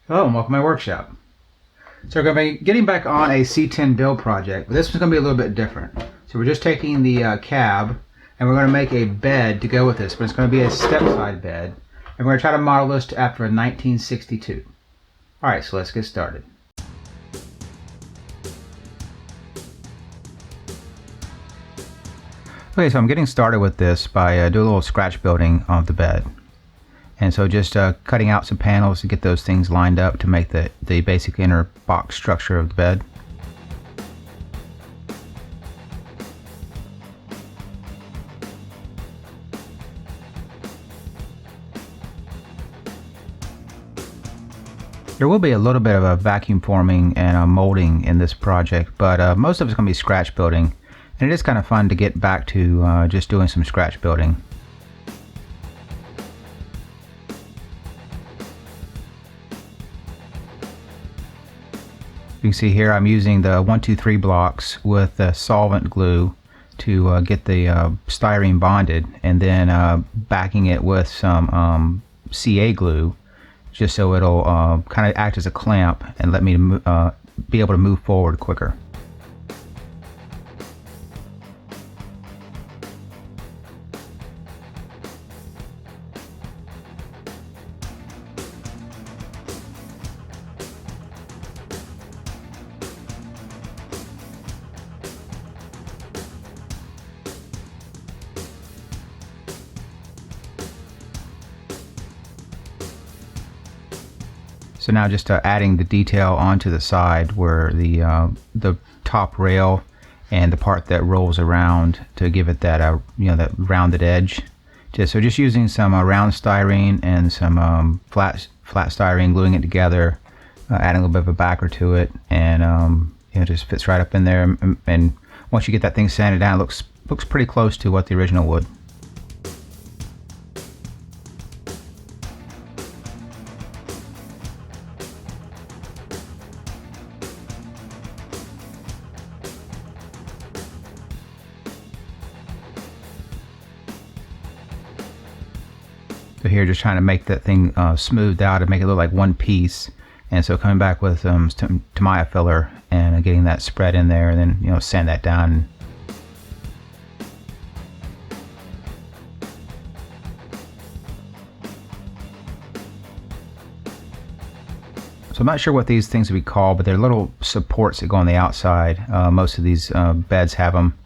Hello and welcome to my workshop. So we're going to be getting back on a C10 build project, but this one's going to be a little bit different. So we're just taking the cab and we're going to make a bed to go with this, but it's going to be a stepside bed. And we're going to try to model this after a 1962. Alright, so let's get started. Okay, so I'm getting started with this by doing a little scratch building of the bed. And so just cutting out some panels to get those things lined up to make the basic inner box structure of the bed. There will be a little bit of a vacuum forming and a molding in this project, but most of it's going to be scratch building. And it is kind of fun to get back to just doing some scratch building. You can see here I'm using the 123 blocks with the solvent glue to get the styrene bonded, and then backing it with some CA glue just so it'll kind of act as a clamp and let me be able to move forward quicker. So now just adding the detail onto the side where the top rail and the part that rolls around to give it that that rounded edge. Just using some round styrene and some flat styrene, gluing it together, adding a little bit of a backer to it, and it just fits right up in there. And once you get that thing sanded down, it looks pretty close to what the original would. So here, just trying to make that thing smoothed out and make it look like one piece. And so coming back with some Tamiya filler and getting that spread in there, and then sand that down. So I'm not sure what these things would be called, but they're little supports that go on the outside. Most of these beds have them,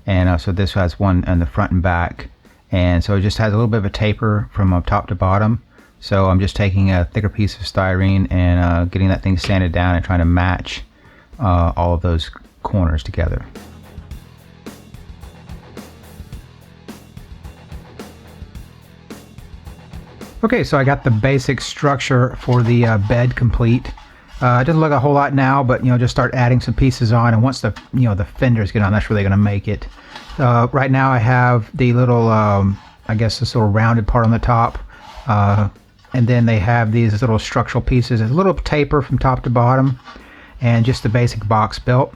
and so this has one on the front and back. And so it just has a little bit of a taper from top to bottom. So I'm just taking a thicker piece of styrene and getting that thing sanded down and trying to match all of those corners together. Okay, so I got the basic structure for the bed complete. It doesn't look a whole lot now, but just start adding some pieces on, and once the the fenders get on, that's really going to make it. Right now I have the little, I guess this little rounded part on the top, and then they have these little structural pieces, a little taper from top to bottom, and just the basic box built.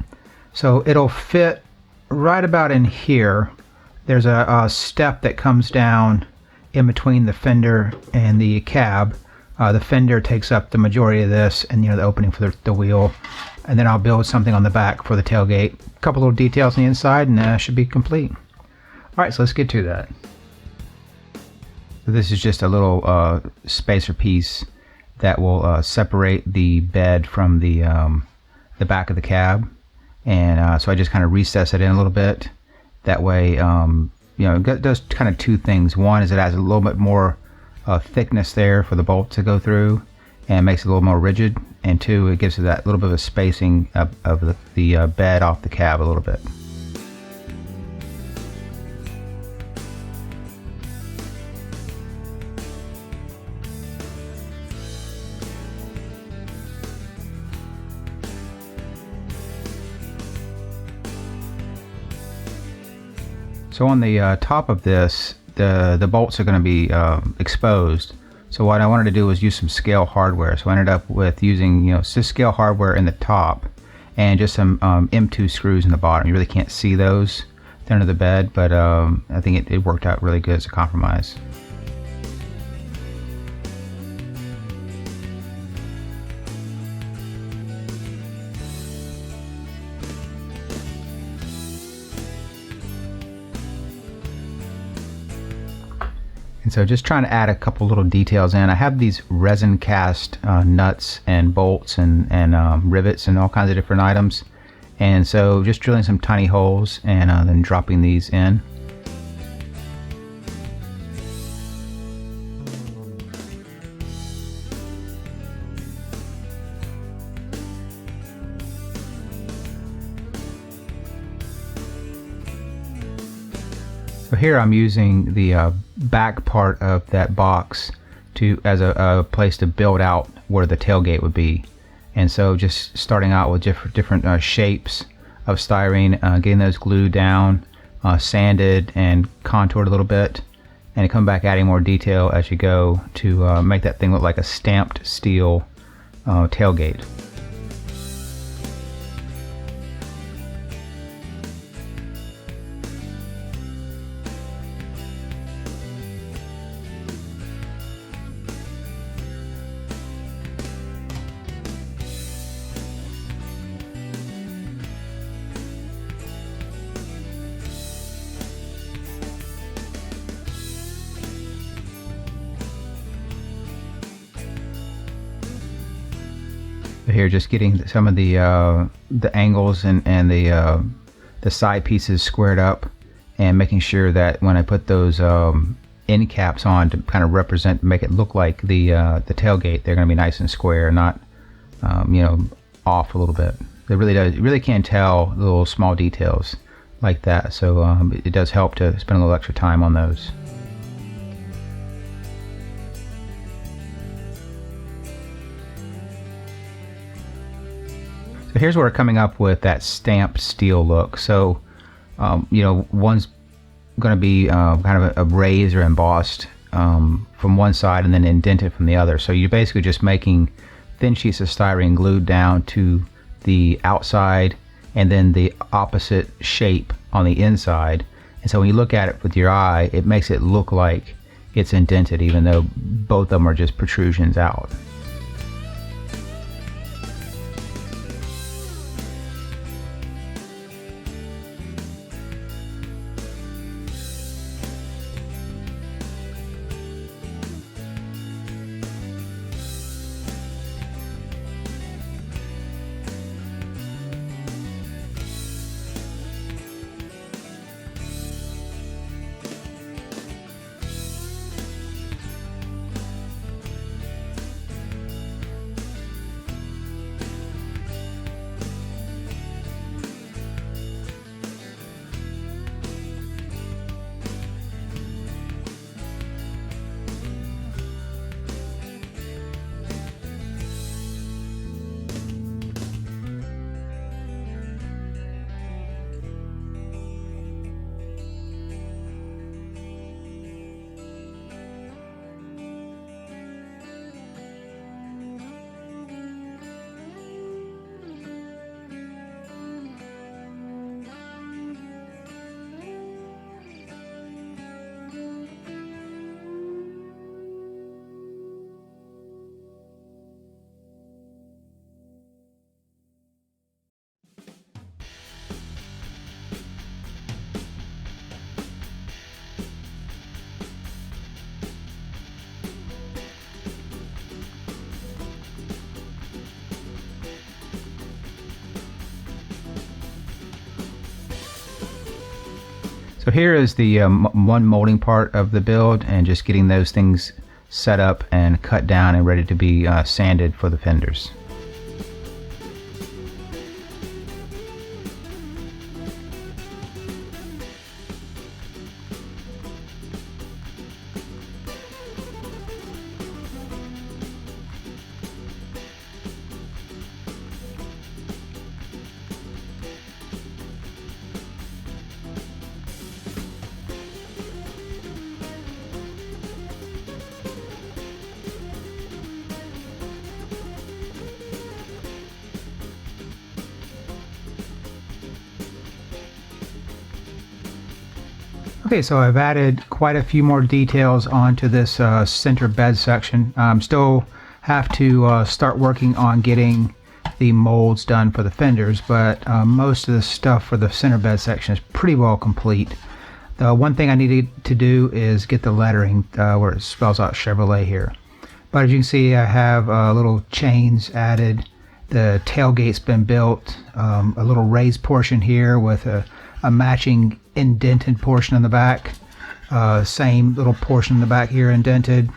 So it'll fit right about in here. There's a step that comes down in between the fender and the cab. The fender takes up the majority of this, and the opening for the wheel. And then I'll build something on the back for the tailgate. A couple little details on the inside, and should be complete. Alright, so let's get to that. So this is just a little spacer piece that will separate the bed from the back of the cab. And so I just kind of recess it in a little bit. That way, it does kind of two things. One is it has a little bit more thickness there for the bolt to go through, and makes it a little more rigid. And two, it gives it that little bit of a spacing of the bed off the cab a little bit. So on the top of this, the bolts are going to be exposed. So what I wanted to do was use some scale hardware. So I ended up with using just scale hardware in the top and just some M2 screws in the bottom. You really can't see those. They're under the bed, but I think it worked out really good as a compromise. And so just trying to add a couple little details in. I have these resin cast nuts and bolts and rivets and all kinds of different items. And so just drilling some tiny holes and then dropping these in. So here I'm using the back part of that box as a place to build out where the tailgate would be. And so just starting out with different shapes of styrene, getting those glued down, sanded and contoured a little bit, and come back adding more detail as you go to make that thing look like a stamped steel tailgate. Here, just getting some of the angles and the side pieces squared up, and making sure that when I put those end caps on to kind of make it look like the tailgate, they're going to be nice and square, not off a little bit. It really can tell the little small details like that. So it does help to spend a little extra time on those. So here's where we're coming up with that stamped steel look. So, one's going to be kind of a raised or embossed from one side and then indented from the other. So you're basically just making thin sheets of styrene glued down to the outside and then the opposite shape on the inside. And so when you look at it with your eye, it makes it look like it's indented, even though both of them are just protrusions out. So here is the one molding part of the build, and just getting those things set up and cut down and ready to be sanded for the fenders. Okay, so I've added quite a few more details onto this center bed section. Still have to start working on getting the molds done for the fenders, but most of the stuff for the center bed section is pretty well complete. The one thing I needed to do is get the lettering where it spells out Chevrolet here. But as you can see, I have little chains added. The tailgate's been built, a little raised portion here with a matching indented portion in the back. Same little portion in the back here indented.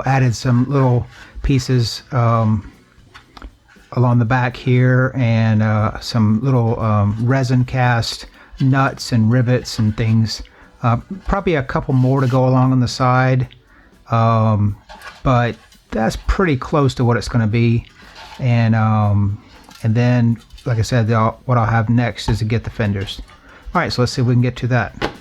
Added some little pieces along the back here, and some little resin cast nuts and rivets and things. Probably a couple more to go along on the side, but that's pretty close to what it's going to be. And then, like I said, what I'll have next is to get the fenders. All right, so let's see if we can get to that.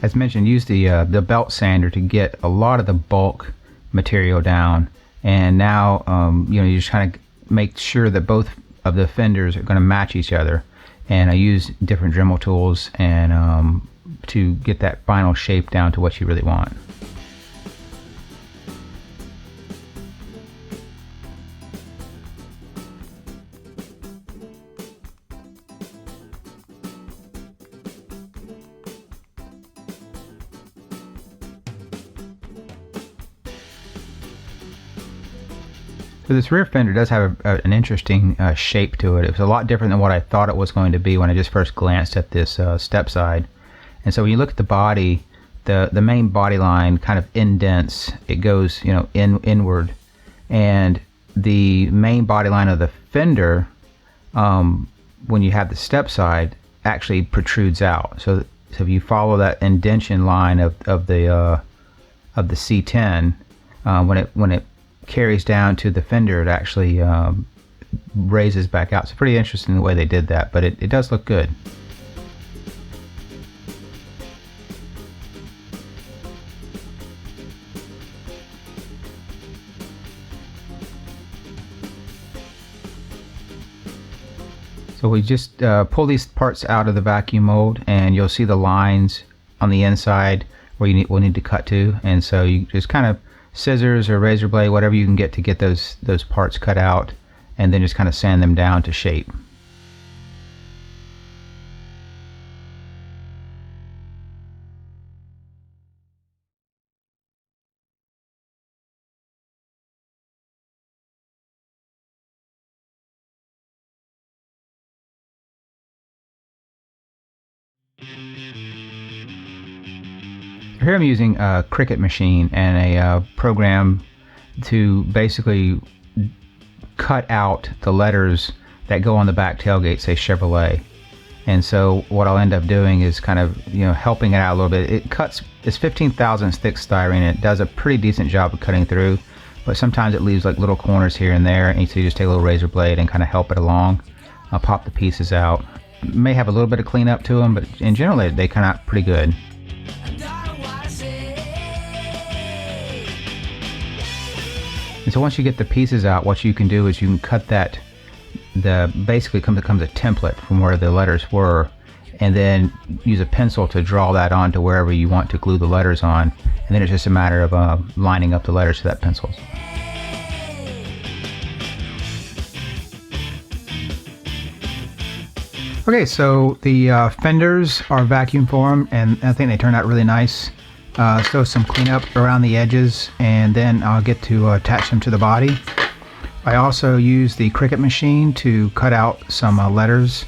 As mentioned, use the belt sander to get a lot of the bulk material down, and now you just kind of make sure that both of the fenders are going to match each other. And I use different Dremel tools and to get that final shape down to what you really want. So this rear fender does have an interesting shape to it. It was a lot different than what I thought it was going to be when I just first glanced at this Stepside. And so when you look at the body, the main body line kind of indents. It goes inward, and the main body line of the fender, when you have the Stepside, actually protrudes out. So if you follow that indentation line of the C10, when it carries down to the fender, it actually raises back out. It's pretty interesting the way they did that, but it does look good. So we just pull these parts out of the vacuum mold, and you'll see the lines on the inside where we'll need to cut to. And so you just kind of scissors or razor blade, whatever you can get to get those parts cut out, and then just kind of sand them down to shape. Here I'm using a Cricut machine and a program to basically cut out the letters that go on the back tailgate, say Chevrolet. And so what I'll end up doing is kind of helping it out a little bit. It's 15 thousandths thick styrene, and it does a pretty decent job of cutting through, but sometimes it leaves like little corners here and there, and so you just take a little razor blade and kind of help it along. I'll pop the pieces out. May have a little bit of cleanup to them, but in general they come out pretty good. And so once you get the pieces out, what you can do is you can cut that, basically becomes a template from where the letters were, and then use a pencil to draw that onto wherever you want to glue the letters on, and then it's just a matter of lining up the letters to that pencil. Okay, so the fenders are vacuum formed, and I think they turned out really nice. So some cleanup around the edges, and then I'll get to attach them to the body. I also use the Cricut machine to cut out some letters,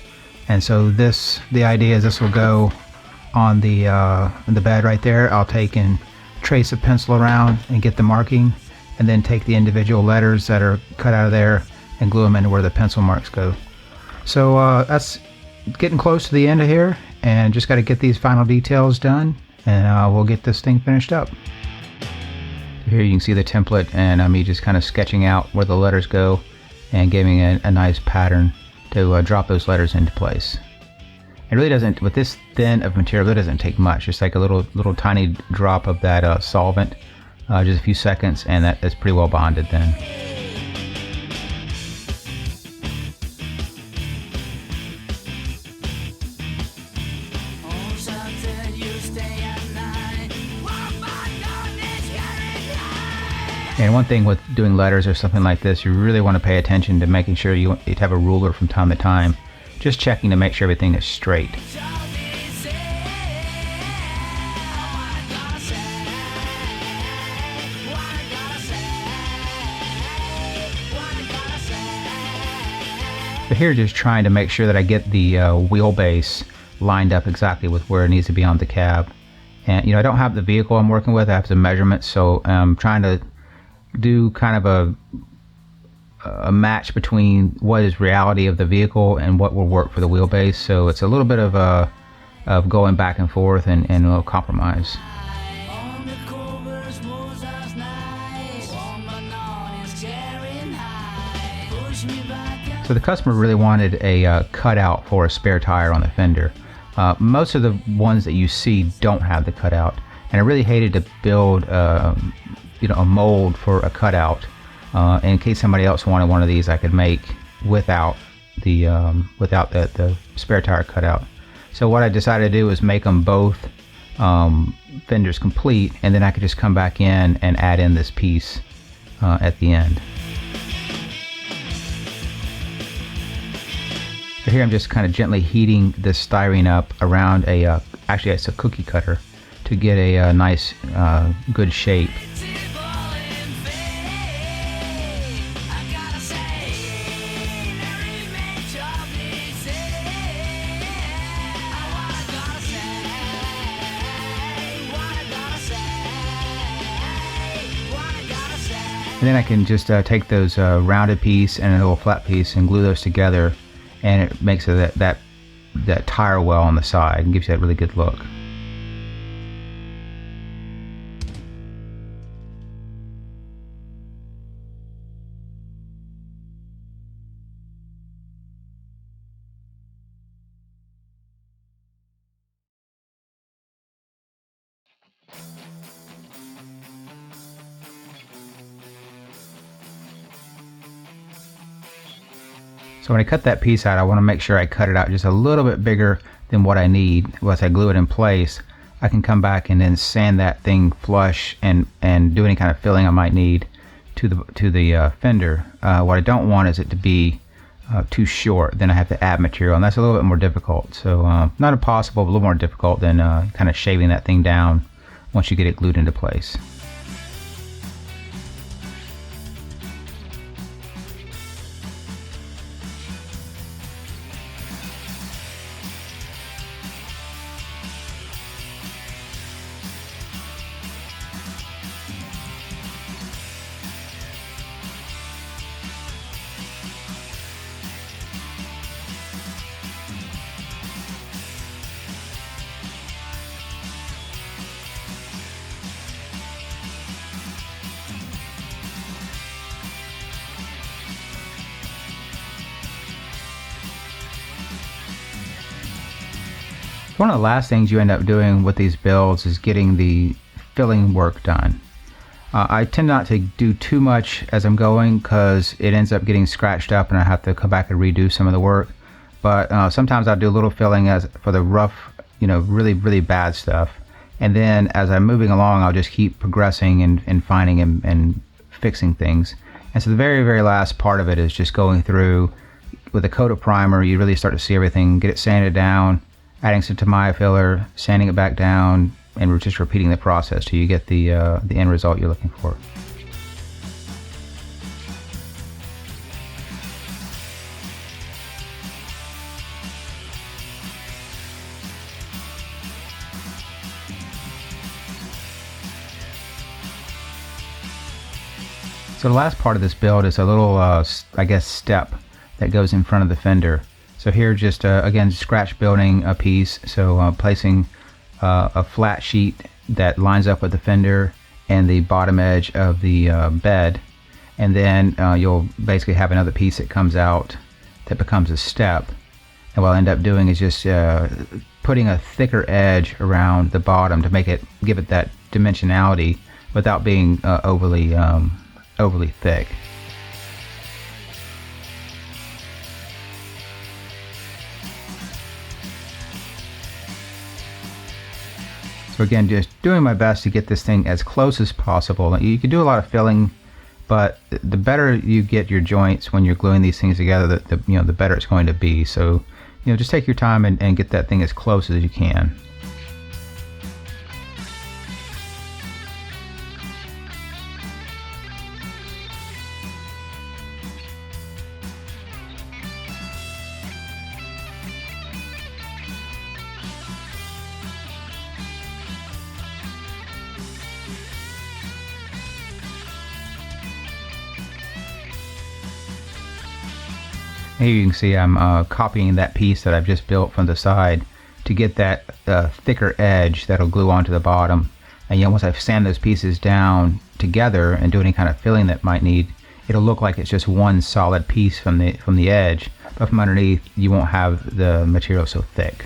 and so the idea is this will go on the bed right there. I'll take and trace a pencil around and get the marking, and then take the individual letters that are cut out of there and glue them into where the pencil marks go. So that's getting close to the end of here, and just got to get these final details done, and we'll get this thing finished up. Here you can see the template, and me just kind of sketching out where the letters go and giving a nice pattern to drop those letters into place. It really doesn't, with this thin of material, it doesn't take much. Just like a little tiny drop of that solvent, just a few seconds, and that's pretty well bonded then. And one thing with doing letters or something like this, you really want to pay attention to making sure you have a ruler from time to time, just checking to make sure everything is straight. So here, just trying to make sure that I get the wheelbase lined up exactly with where it needs to be on the cab. And I don't have the vehicle I'm working with, I have some measurements, so I'm trying to do kind of a match between what is reality of the vehicle and what will work for the wheelbase. So it's a little bit of going back and forth and a little compromise. So the customer really wanted a cutout for a spare tire on the fender. Most of the ones that you see don't have the cutout, and I really hated to build a mold for a cutout. In case somebody else wanted one of these, I could make without the spare tire cutout. So what I decided to do was make them both fenders complete, and then I could just come back in and add in this piece at the end. So here I'm just kind of gently heating this styrene up around actually it's a cookie cutter, to get a nice good shape. And then I can just take those rounded piece and a little flat piece and glue those together, and it makes it that tire well on the side and gives you that really good look. So when I cut that piece out, I want to make sure I cut it out just a little bit bigger than what I need. Once I glue it in place, I can come back and then sand that thing flush and do any kind of filling I might need to the fender. What I don't want is it to be too short. Then I have to add material, and that's a little bit more difficult. So not impossible, but a little more difficult than kind of shaving that thing down once you get it glued into place. One of the last things you end up doing with these builds is getting the filling work done. I tend not to do too much as I'm going because it ends up getting scratched up and I have to come back and redo some of the work. But sometimes I'll do a little filling for the rough, really, really bad stuff. And then as I'm moving along, I'll just keep progressing and finding and fixing things. And so the very, very last part of it is just going through with a coat of primer. You really start to see everything, get it sanded down, adding some Tamiya filler, sanding it back down, and we're just repeating the process till you get the end result you're looking for. So the last part of this build is a little, I guess, step that goes in front of the fender. So here, just again, scratch building a piece. So placing a flat sheet that lines up with the fender and the bottom edge of the bed, and then you'll basically have another piece that comes out that becomes a step. And what I'll end up doing is just putting a thicker edge around the bottom to give it that dimensionality without being overly thick. So again, just doing my best to get this thing as close as possible. You can do a lot of filling but the better you get your joints when you're gluing these things together, the better it's going to be. So just take your time and get that thing as close as you can. Here you can see I'm copying that piece that I've just built from the side to get that thicker edge that'll glue onto the bottom. And once I've sanded those pieces down together and do any kind of filling that might need, it'll look like it's just one solid piece from the edge, but from underneath you won't have the material so thick.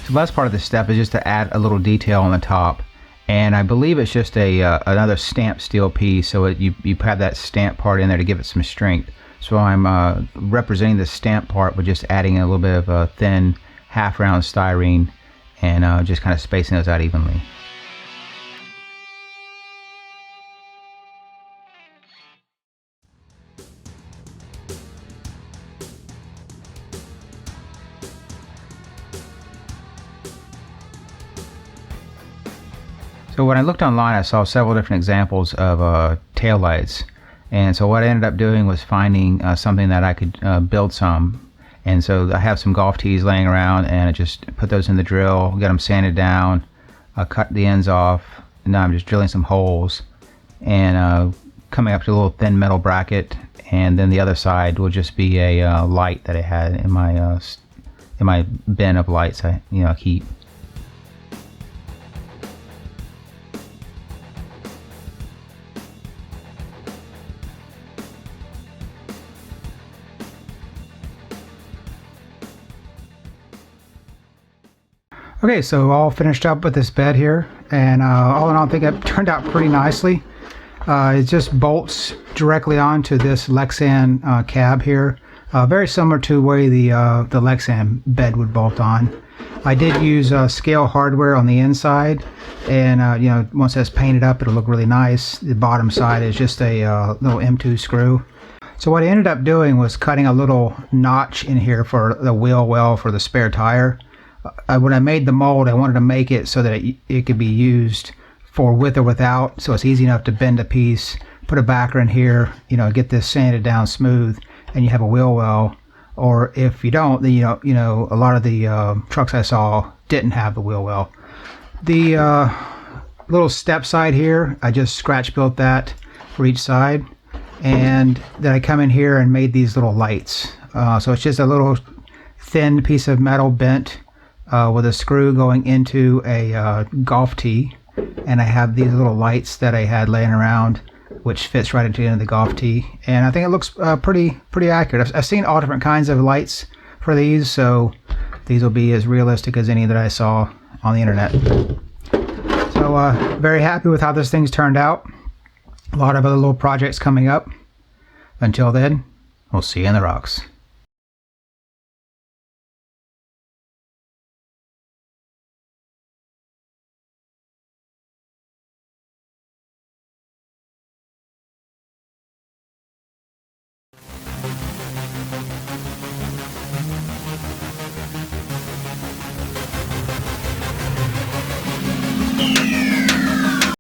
So the last part of this step is just to add a little detail on the top, and I believe it's just another stamped steel piece, so you have that stamp part in there to give it some strength. So I'm representing the stamp part with just adding a little bit of a thin half round styrene and just kind of spacing those out evenly. So when I looked online, I saw several different examples of tail lights, and so what I ended up doing was finding something that I could build some. And so I have some golf tees laying around, and I just put those in the drill, get them sanded down, cut the ends off, and now I'm just drilling some holes and coming up to a little thin metal bracket, and then the other side will just be a light that I had in my bin of lights I keep. Okay, so all finished up with this bed here, and all in all I think it turned out pretty nicely. It just bolts directly onto this Lexan cab here, very similar to the way the Lexan bed would bolt on. I did use scale hardware on the inside, and once that's painted up it'll look really nice. The bottom side is just a little M2 screw. So what I ended up doing was cutting a little notch in here for the wheel well for the spare tire. When I made the mold, I wanted to make it so that it could be used for with or without, so it's easy enough to bend a piece, put a backer in here, get this sanded down smooth, and you have a wheel well. Or if you don't, then a lot of the trucks I saw didn't have the wheel well. The little step side here, I just scratch built that for each side, and then I come in here and made these little lights. So it's just a little thin piece of metal bent with a screw going into a golf tee, and I have these little lights that I had laying around, which fits right into the end of the golf tee, and I think it looks pretty accurate. I've seen all different kinds of lights for these, so these will be as realistic as any that I saw on the internet. So very happy with how this thing's turned out. A lot of other little projects coming up. Until then, we'll see you in the rocks.